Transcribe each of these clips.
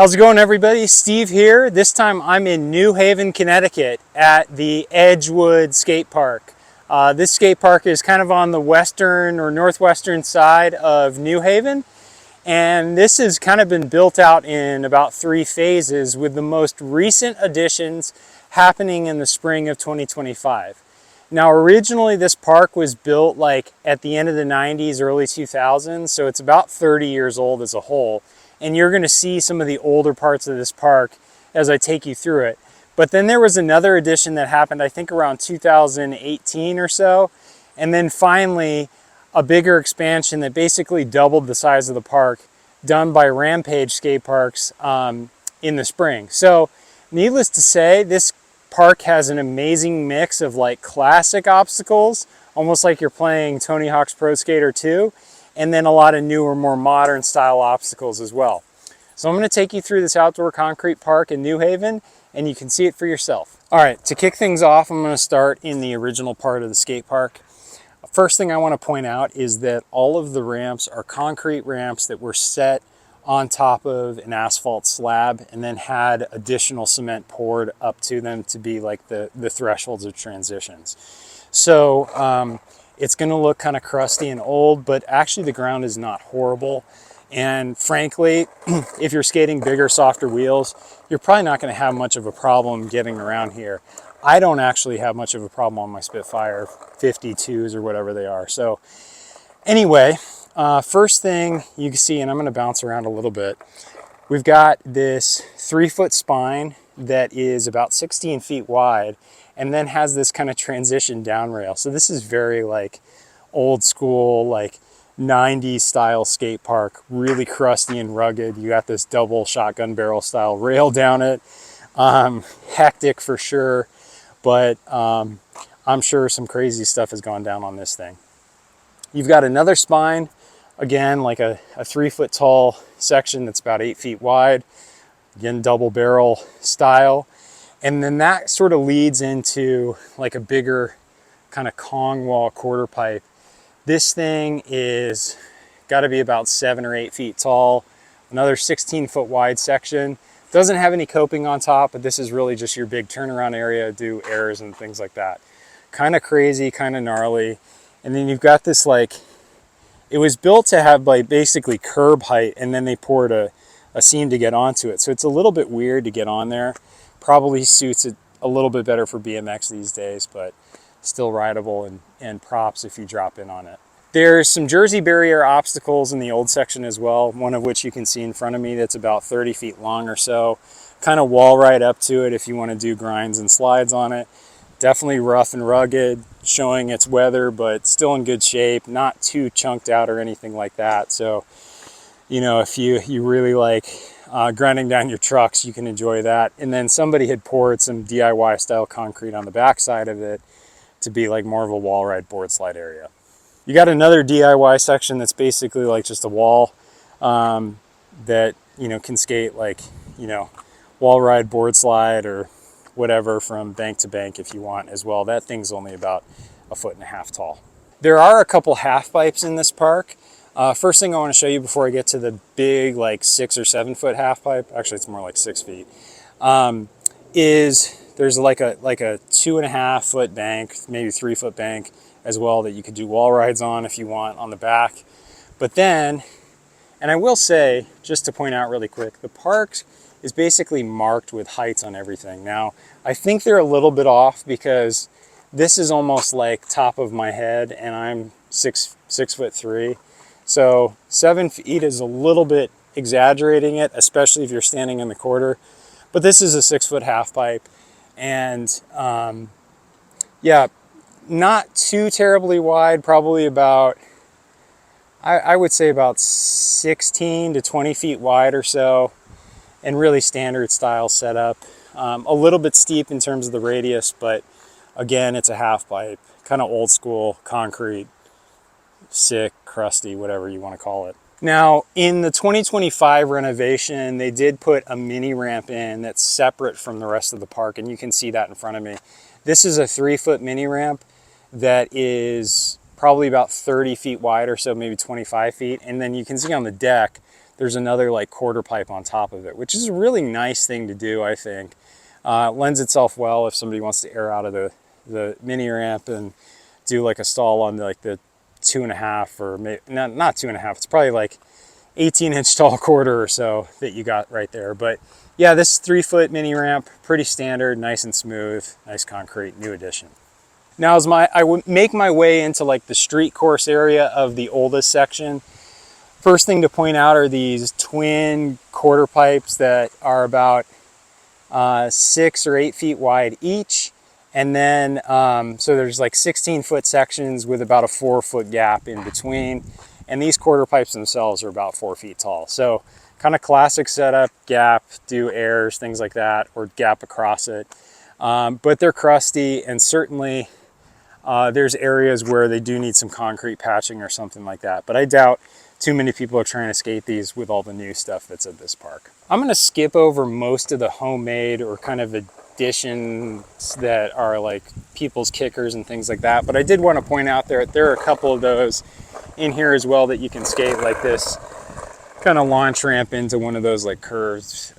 How's it going, everybody? Steve here. This time I'm in New Haven, Connecticut at the Edgewood Skatepark. This skate park is kind of on the western or northwestern side of New Haven, and this has kind of been built out in about 3 phases, with the most recent additions happening in the spring of 2025. Now, originally this park was built like at the end of the 90s, early 2000s, so it's about 30 years old as a whole. And you're going to see some of the older parts of this park as I take you through it. But then there was another addition that happened, I think around 2018 or so. And then finally, a bigger expansion that basically doubled the size of the park, done by Rampage Skate Parks in the spring. So needless to say, this park has an amazing mix of like classic obstacles, almost like you're playing Tony Hawk's Pro Skater 2, and then a lot of newer, more modern style obstacles as well. So I'm going to take you through this outdoor concrete park in New Haven, and you can see it for yourself. All right, to kick things off, I'm going to start in the original part of the skate park. First thing I want to point out is that all of the ramps are concrete ramps that were set on top of an asphalt slab and then had additional cement poured up to them to be like the thresholds of transitions. So it's going to look kind of crusty and old, but actually the ground is not horrible. And frankly, if you're skating bigger, softer wheels, you're probably not going to have much of a problem getting around here. I don't actually have much of a problem on my Spitfire 52s or whatever they are. So anyway, first thing you can see, and I'm going to bounce around a little bit, we've got this 3-foot spine that is about 16 feet wide, and then has this kind of transition down rail. So this is very like old school, like 90s style skate park, really crusty and rugged. You got this double shotgun barrel style rail down it. Hectic for sure, but I'm sure some crazy stuff has gone down on this thing. You've got another spine, again, like a 3-foot tall section that's about 8 feet wide, again, double barrel style. And then that sort of leads into like a bigger kind of Kong wall quarter pipe. This thing is got to be about 7 or 8 feet tall, another 16-foot wide section. Doesn't have any coping on top, but this is really just your big turnaround area, do errors and things like that. Kind of crazy, kind of gnarly. And then you've got this, like, it was built to have like basically curb height, and then they poured a seam to get onto it. So it's a little bit weird to get on there. Probably suits it a little bit better for BMX these days, but still rideable and props if you drop in on it. There's some Jersey barrier obstacles in the old section as well, one of which you can see in front of me that's about 30 feet long or so. Kind of wall right up to it if you want to do grinds and slides on it. Definitely rough and rugged, showing its weather, but still in good shape, not too chunked out or anything like that. So, you know, if you really like grinding down your trucks, you can enjoy that. And then somebody had poured some DIY style concrete on the back side of it to be like more of a wall ride board slide area. You got another DIY section that's basically like just a wall that, you know, can skate like, you know, wall ride board slide or whatever from bank to bank if you want as well. That thing's only about 1.5 feet tall. There are a couple half pipes in this park. First thing I want to show you before I get to the big like 6 or 7 foot half pipe, actually it's more like 6 feet, is there's like a 2.5 foot bank, maybe 3 foot bank as well that you could do wall rides on if you want on the back. But then, and I will say, just to point out really quick, the park is basically marked with heights on everything. Now, I think they're a little bit off because this is almost like top of my head and I'm 6'3". So 7 feet is a little bit exaggerating it, especially if you're standing in the quarter. But this is a 6 foot half pipe. And yeah, not too terribly wide, probably about, I would say about 16 to 20 feet wide or so, and really standard style setup. A little bit steep in terms of the radius, but again, it's a half pipe, kind of old school, concrete, sick, crusty, whatever you want to call it. Now, in the 2025 renovation, they did put a mini ramp in that's separate from the rest of the park, and you can see that in front of me. This is a 3-foot mini ramp that is probably about 30 feet wide or so, maybe 25 feet. And then you can see on the deck, there's another like quarter pipe on top of it, which is a really nice thing to do, I think. Lends itself well if somebody wants to air out of the mini ramp and do like a stall on like the 2.5, or maybe not 2.5, it's probably like 18-inch tall quarter or so that you got right there. But yeah, this 3-foot mini ramp, pretty standard, nice and smooth, nice concrete, new addition. Now as I would make my way into like the street course area of the oldest section, first thing to point out are these twin quarter pipes that are about 6 or 8 feet wide each. And then, so there's like 16-foot sections with about a 4-foot gap in between. And these quarter pipes themselves are about 4 feet tall. So kind of classic setup, gap, do airs, things like that, or gap across it. But they're crusty, and certainly there's areas where they do need some concrete patching or something like that. But I doubt too many people are trying to skate these with all the new stuff that's at this park. I'm gonna skip over most of the homemade or kind of additions that are like people's kickers and things like that. But I did want to point out there are a couple of those in here as well that you can skate, like this kind of launch ramp into one of those like curved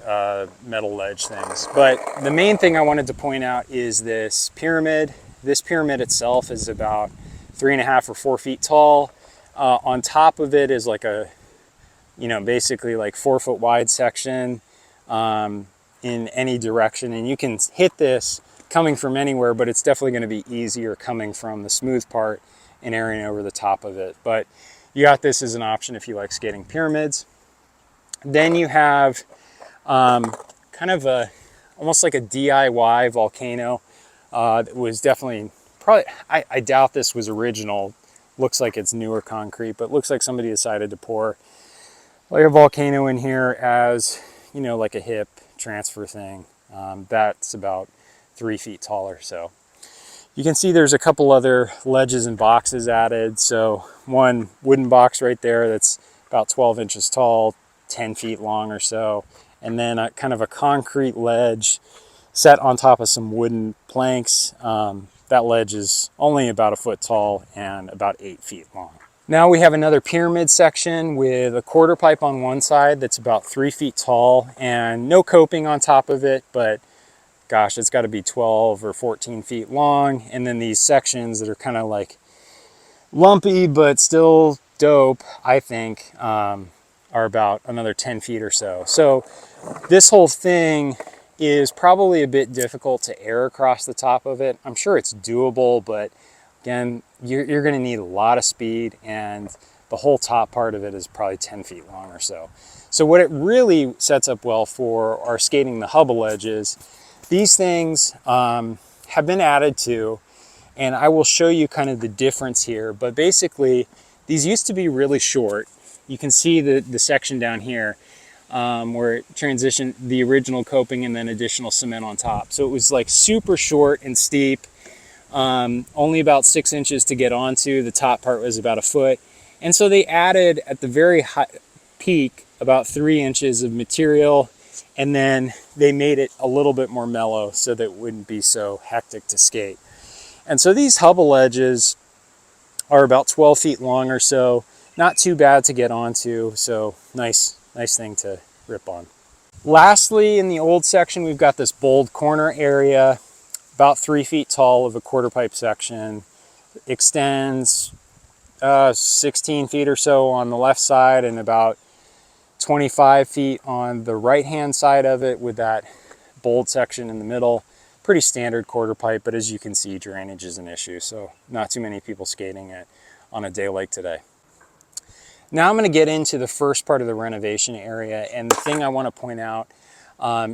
metal ledge things. But the main thing I wanted to point out is this pyramid. This pyramid itself is about 3.5 or 4 feet tall. On top of it is like a, basically like 4-foot wide section in any direction. And you can hit this coming from anywhere, but it's definitely going to be easier coming from the smooth part and airing over the top of it. But you got this as an option if you like skating pyramids. Then you have kind of almost like a DIY volcano. It was definitely, probably, I doubt this was original. Looks like it's newer concrete, but looks like somebody decided to pour like a volcano in here as, like a hip transfer thing. That's about 3 feet tall or so. You can see there's a couple other ledges and boxes added. So one wooden box right there that's about 12 inches tall, 10 feet long or so. And then a kind of a concrete ledge set on top of some wooden planks. That ledge is only about 1 foot tall and about 8 feet long. Now we have another pyramid section with a quarter pipe on one side that's about 3 feet tall and no coping on top of it, but gosh, it's got to be 12 or 14 feet long. And then these sections that are kind of like lumpy but still dope, I think, are about another 10 feet or so. So this whole thing is probably a bit difficult to air across the top of it. I'm sure it's doable, but again, you're going to need a lot of speed, and the whole top part of it is probably 10 feet long or so. So what it really sets up well for are skating the hubble ledges. These things have been added to, and I will show you kind of the difference here. But basically, these used to be really short. You can see the section down here where it transitioned the original coping and then additional cement on top. So it was like super short and steep, only about 6 inches to get onto. The top part was about 1 foot. And so they added at the very high peak about 3 inches of material, and then they made it a little bit more mellow so that it wouldn't be so hectic to skate. And so these hubble ledges are about 12 feet long or so. Not too bad to get onto, so nice thing to rip on. Lastly, in the old section, we've got this bold corner area, about 3 feet tall of a quarter pipe section. Extends 16 feet or so on the left side and about 25 feet on the right-hand side of it, with that bold section in the middle. Pretty standard quarter pipe, but as you can see, drainage is an issue, so not too many people skating it on a day like today. Now I'm going to get into the first part of the renovation area, and the thing I want to point out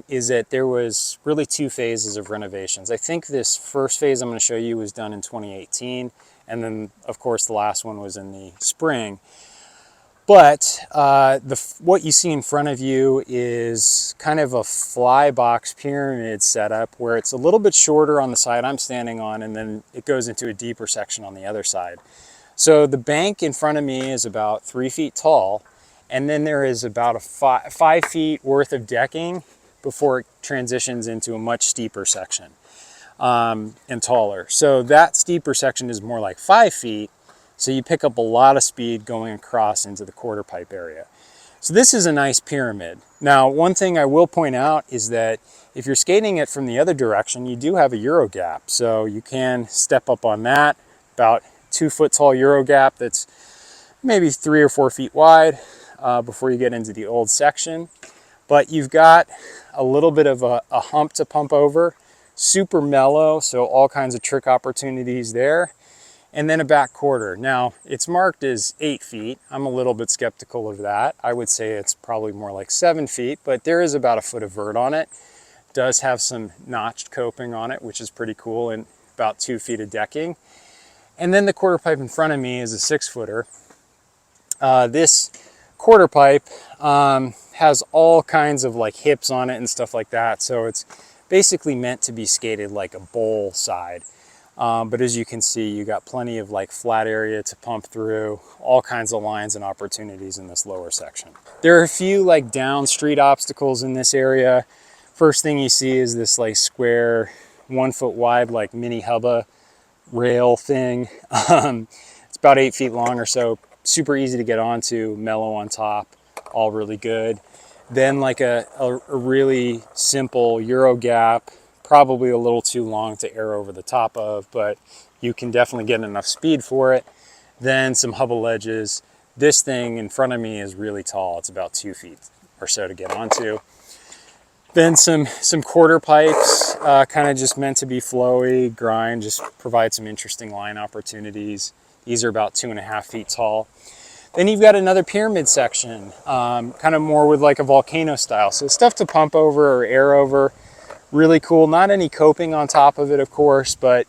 is that there was really 2 phases of renovations. I think this first phase I'm going to show you was done in 2018, and then of course the last one was in the spring. But what you see in front of you is kind of a fly box pyramid setup where it's a little bit shorter on the side I'm standing on, and then it goes into a deeper section on the other side. So the bank in front of me is about 3 feet tall, and then there is about a 5 feet worth of decking before it transitions into a much steeper section and taller. So that steeper section is more like 5 feet. So you pick up a lot of speed going across into the quarter pipe area. So this is a nice pyramid. Now, one thing I will point out is that if you're skating it from the other direction, you do have a Euro gap. So you can step up on that, about 2 foot tall Euro gap that's maybe 3 or 4 feet wide before you get into the old section. But you've got a little bit of a hump to pump over, super mellow, so all kinds of trick opportunities there. And then a back quarter. Now, it's marked as 8 feet. I'm a little bit skeptical of that. I would say it's probably more like 7 feet, but there is about a foot of vert on it. It does have some notched coping on it, which is pretty cool, and about 2 feet of decking. And then the quarter pipe in front of me is a 6-footer. This quarter pipe has all kinds of like hips on it and stuff like that, so it's basically meant to be skated like a bowl side. But as you can see, you got plenty of like flat area to pump through, all kinds of lines and opportunities in this lower section. There are a few like down street obstacles in this area. First thing you see is this like square 1 foot wide like mini hubba rail thing. It's about 8 feet long or so, super easy to get onto, mellow on top, all really good. Then like a really simple Euro gap, probably a little too long to air over the top of, but you can definitely get enough speed for it. Then some hubba ledges. This thing in front of me is really tall. It's about 2 feet or so to get onto. Then some quarter pipes, kind of just meant to be flowy, grind, just provide some interesting line opportunities. These are about 2.5 feet tall. Then you've got another pyramid section, kind of more with like a volcano style. So stuff to pump over or air over. Really cool. Not any coping on top of it, of course, but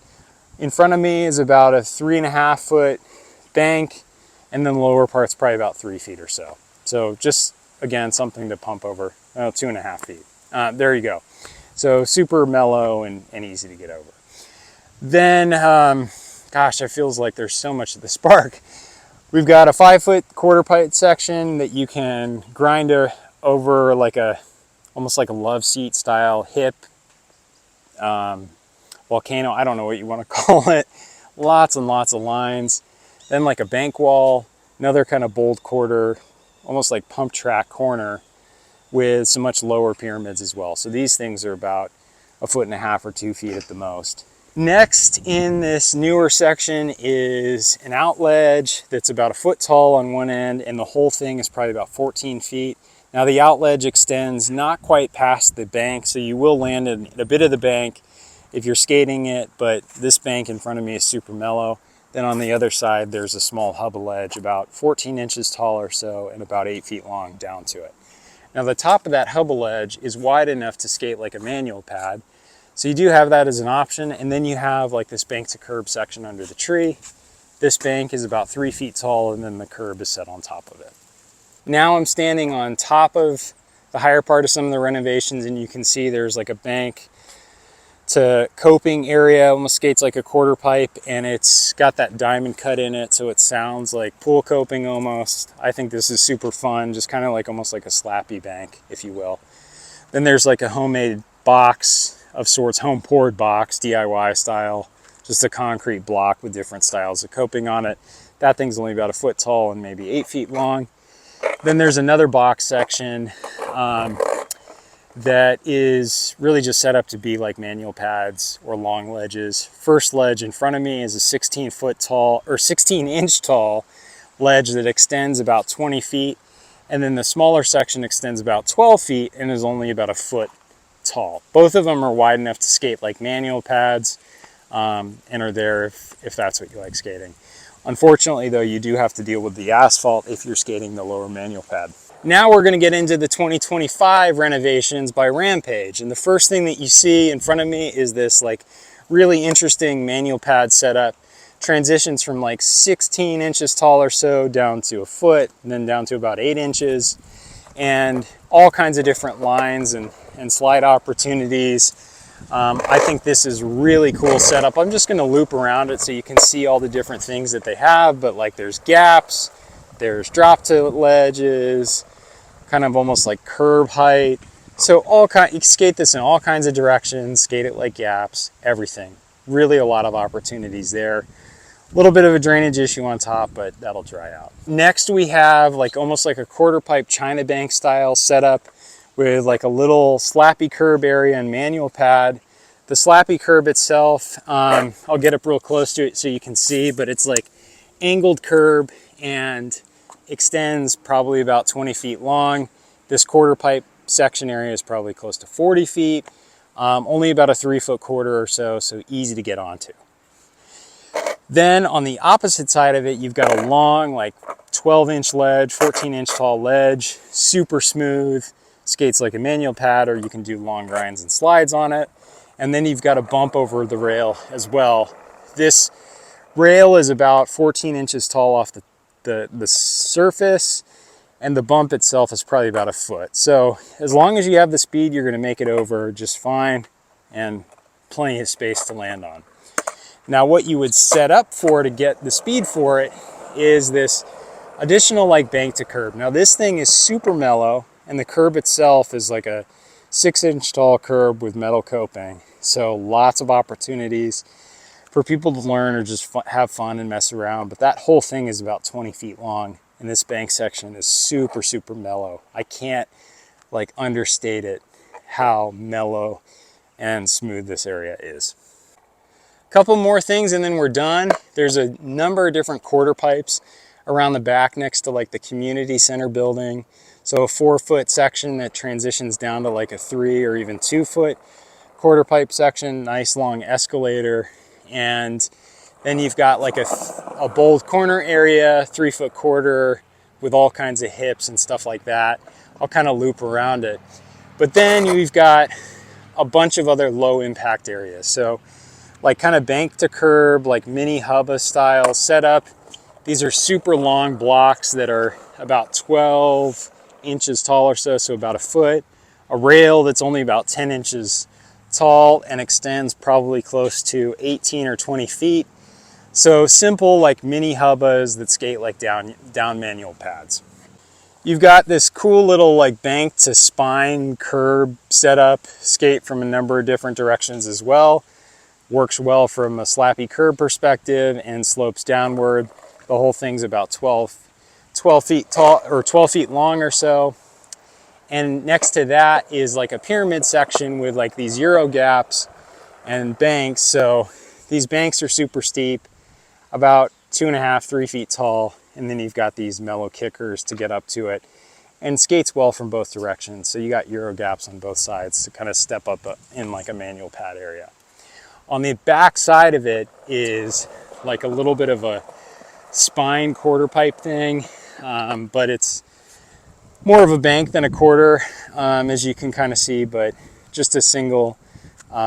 in front of me is about a 3.5 foot bank, and then the lower part's probably about 3 feet or so. So just, again, something to pump over, 2.5 feet. There you go. So super mellow and easy to get over. Then, gosh, it feels like there's so much of this park. We've got a 5 foot quarter pipe section that you can grind over like almost like a love seat style hip volcano. I don't know what you want to call it. Lots and lots of lines. Then like a bank wall, another kind of bold quarter, almost like pump track corner with some much lower pyramids as well. So these things are about 1.5 or 2 feet at the most. Next in this newer section is an out ledge that's about 1 foot tall on one end, and the whole thing is probably about 14 feet. Now the out ledge extends not quite past the bank, so you will land in a bit of the bank if you're skating it, but this bank in front of me is super mellow. Then on the other side, there's a small hubba ledge about 14 inches tall or so and about 8 feet long down to it. Now the top of that hubba ledge is wide enough to skate like a manual pad. So you do have that as an option, and then you have like this bank to curb section under the tree. This bank is about 3 feet tall, and then the curb is set on top of it. Now I'm standing on top of the higher part of some of the renovations, and you can see there's like a bank to coping area, almost skates like a quarter pipe, and it's got that diamond cut in it, so it sounds like pool coping almost. I think this is super fun, just kind of like almost like a slappy bank, if you will. Then there's like a homemade box of sorts, home poured box, DIY style, just a concrete block with different styles of coping on it. That thing's only about 1 foot tall and maybe 8 feet long. Then there's another box section that is really just set up to be like manual pads or long ledges. First ledge in front of me is a 16 inch tall ledge that extends about 20 feet. And then the smaller section extends about 12 feet and is only about 1 foot tall. Both of them are wide enough to skate like manual pads and are there if that's what you like skating. Unfortunately though, you do have to deal with the asphalt if you're skating the lower manual pad. Now we're going to get into the 2025 renovations by Rampage. And the first thing that you see in front of me is this like really interesting manual pad setup. Transitions from like 16 inches tall or so down to 1 foot, and then down to about 8 inches. And all kinds of different lines and slide opportunities. I think this is really cool setup. I'm just going to loop around it so you can see all the different things that they have, but like there's gaps, there's drop to ledges, kind of almost like curb height. So you can skate this in all kinds of directions, skate it like gaps, everything. Really a lot of opportunities there. A little bit of a drainage issue on top, but that'll dry out. Next we have like almost like a quarter pipe China bank style setup with like a little slappy curb area and manual pad. The slappy curb itself, I'll get up real close to it so you can see, but it's like angled curb and extends probably about 20 feet long. This quarter pipe section area is probably close to 40 feet, only about a 3-foot quarter or so, so easy to get onto. Then on the opposite side of it, you've got a long, like 12-inch ledge, 14-inch tall ledge, super smooth, skates like a manual pad, or you can do long grinds and slides on it. And then you've got a bump over the rail as well. This rail is about 14 inches tall off the surface, and the bump itself is probably about a foot. So as long as you have the speed, you're gonna make it over just fine and plenty of space to land on. Now what you would set up for to get the speed for it is this additional like bank to curb. Now this thing is super mellow, and the curb itself is like a 6-inch tall curb with metal coping. So lots of opportunities for people to learn or just have fun and mess around. But that whole thing is about 20 feet long, and this bank section is super, super mellow. I can't like understate it, how mellow and smooth this area is. Couple more things and then we're done. There's a number of different quarter pipes around the back next to like the community center building. So a 4-foot section that transitions down to like a 3 or even 2-foot quarter pipe section, nice long escalator. And then you've got like a bowled corner area, 3-foot quarter with all kinds of hips and stuff like that. I'll kind of loop around it. But then we've got a bunch of other low impact areas. So like kind of bank to curb, like mini hubba style setup. These are super long blocks that are about 12 inches tall or so, so about a foot. A rail that's only about 10 inches tall and extends probably close to 18 or 20 feet. So simple like mini hubbas that skate like down manual pads. You've got this cool little like bank to spine curb setup, skate from a number of different directions as well. Works well from a slappy curb perspective and slopes downward. The whole thing's about 12 feet tall or 12 feet long or so. And next to that is like a pyramid section with like these Euro gaps and banks. So these banks are super steep, about 2.5, 3 feet tall. And then you've got these mellow kickers to get up to it, and skates well from both directions. So you got Euro gaps on both sides to kind of step up in like a manual pad area. On the back side of it is like a little bit of a spine quarter pipe thing, but it's more of a bank than a quarter, as you can kind of see, but just a single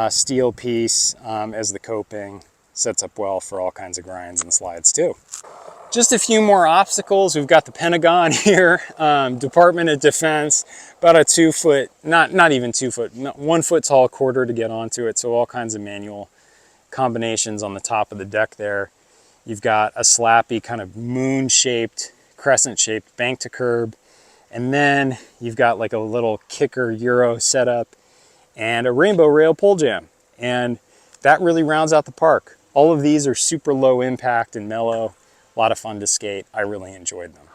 steel piece as the coping sets up well for all kinds of grinds and slides too. Just a few more obstacles. We've got the Pentagon here, Department of Defense, about a 2-foot, not even 2 foot, 1 foot tall quarter to get onto it. So all kinds of manual combinations on the top of the deck there. You've got a slappy kind of moon-shaped, crescent-shaped bank to curb. And then you've got like a little kicker Euro setup and a rainbow rail pole jam. And that really rounds out the park. All of these are super low impact and mellow. A lot of fun to skate. I really enjoyed them.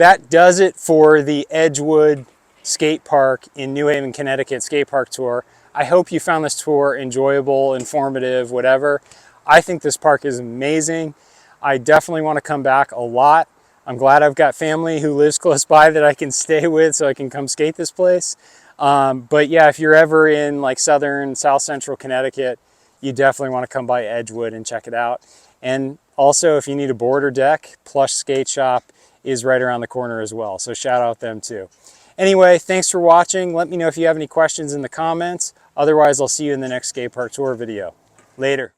that does it for the Edgewood Skate Park in New Haven, Connecticut skate park tour. I hope you found this tour enjoyable, informative, whatever. I think this park is amazing. I definitely want to come back a lot. I'm glad I've got family who lives close by that I can stay with so I can come skate this place. But yeah, if you're ever in like southern, south central Connecticut, you definitely want to come by Edgewood and check it out. And also, if you need a board or deck, Plush Skate Shop is right around the corner as well. So shout out them too. Anyway, thanks for watching. Let me know if you have any questions in the comments. Otherwise, I'll see you in the next skate park tour video. Later.